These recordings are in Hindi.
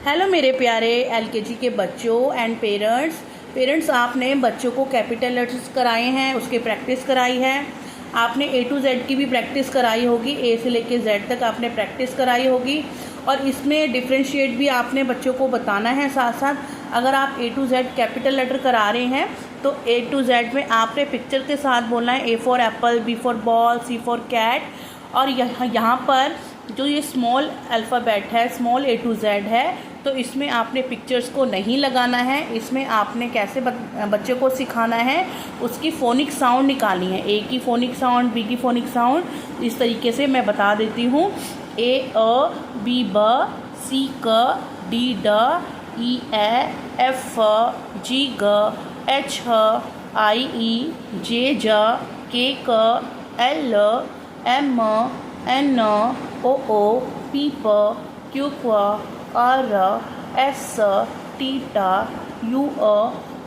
हेलो मेरे प्यारे एलकेजी के बच्चों एंड पेरेंट्स आपने बच्चों को कैपिटल लेटर्स कराए हैं, उसकी प्रैक्टिस कराई है। आपने ए टू जेड की भी प्रैक्टिस कराई होगी, ए से लेके जेड तक आपने प्रैक्टिस कराई होगी। और इसमें डिफ्रेंशिएट भी आपने बच्चों को बताना है साथ साथ। अगर आप ए टू जेड कैपिटल लेटर करा रहे हैं तो ए टू जेड में आपने पिक्चर के साथ बोलना है। A for apple, B for ball, C for cat. और यहाँ पर जो ये स्मॉल अल्फ़ाबेट है, स्मॉल ए टू जेड है, तो इसमें आपने पिक्चर्स को नहीं लगाना है। इसमें आपने कैसे बच्चे को सिखाना है, उसकी फ़ोनिक साउंड निकालनी है। ए की फ़ोनिक साउंड, बी की फ़ोनिक साउंड इस तरीके से मैं बता देती हूँ। ए अ, बी ब, सी क, डी ड, ई ए, एफ फ, जी ग, एच ह, आई ई, जे ज, के क, एल एम एन ओ ओ, पी प, Q q, R S T टा, यू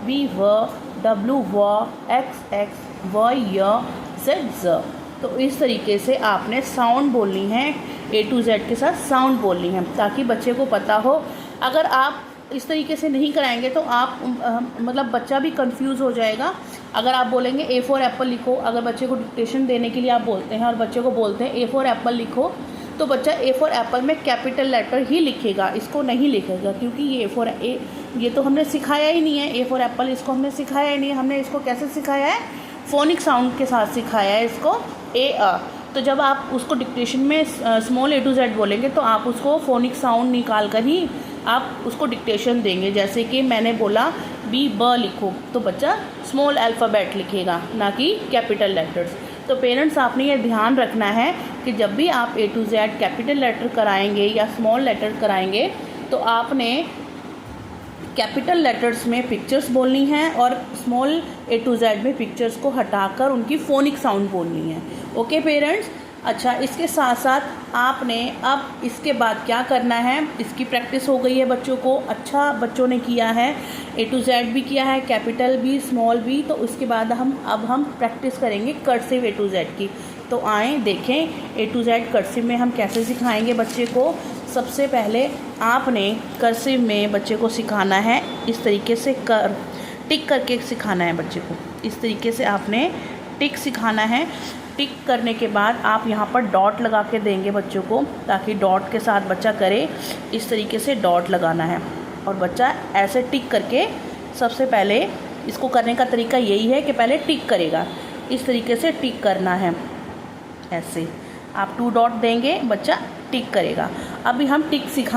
वी व, डब्लू व, एक्स एक्स, वाई जेड ज। तो इस तरीके से आपने साउंड बोलनी है, ए टू जेड के साथ साउंड बोलनी है, ताकि बच्चे को पता हो। अगर आप इस तरीके से नहीं कराएंगे तो आप मतलब बच्चा भी कंफ्यूज हो जाएगा। अगर आप बोलेंगे ए फॉर एप्पल लिखो, अगर बच्चे को डिक्टेशन देने के लिए आप बोलते हैं और बच्चे को बोलते हैं ए फॉर एप्पल लिखो, तो बच्चा ए फॉर एप्पल में कैपिटल लेटर ही लिखेगा, इसको नहीं लिखेगा, क्योंकि ये तो हमने सिखाया ही नहीं है। ए फॉर एप्पल इसको हमने सिखाया ही नहीं है। हमने इसको कैसे सिखाया है? फोनिक साउंड के साथ सिखाया है इसको, ए अ। तो जब आप उसको डिक्टेशन में स्मॉल ए टू जेड बोलेंगे तो आप उसको फोनिक साउंड निकाल कर ही आप उसको डिक्टेशन देंगे। जैसे कि मैंने बोला बी ब लिखो, तो बच्चा स्मॉल अल्फ़ाबेट लिखेगा, ना कि कैपिटल लेटर्स। तो पेरेंट्स आपने ये ध्यान रखना है कि जब भी आप ए टू जेड कैपिटल लेटर कराएंगे या स्मॉल लेटर कराएंगे तो आपने कैपिटल लेटर्स में पिक्चर्स बोलनी है और स्मॉल ए टू जेड में पिक्चर्स को हटाकर उनकी फ़ोनिक साउंड बोलनी है। Okay parents. अच्छा, इसके साथ साथ आपने अब इसके बाद क्या करना है, इसकी प्रैक्टिस हो गई है बच्चों को। अच्छा, बच्चों ने किया है, ए टू जेड भी किया है, कैपिटल भी, स्मॉल भी। तो उसके बाद हम प्रैक्टिस करेंगे कर्सिव ए टू जेड की। तो आएँ देखें ए टू जेड कर्सिव में हम कैसे सिखाएंगे बच्चे को। सबसे पहले आपने कर्सिव में बच्चे को सिखाना है, इस तरीके से टिक करके सिखाना है बच्चे को। इस तरीके से आपने टिक सिखाना है। टिक करने के बाद आप यहाँ पर डॉट लगा के देंगे बच्चों को, ताकि डॉट के साथ बच्चा करे। इस तरीके से डॉट लगाना है और बच्चा ऐसे टिक करके, सबसे पहले इसको करने का तरीका यही है कि पहले टिक करेगा। इस तरीके से टिक करना है, ऐसे आप 2 डॉट देंगे, बच्चा टिक करेगा। अभी हम टिक सिखा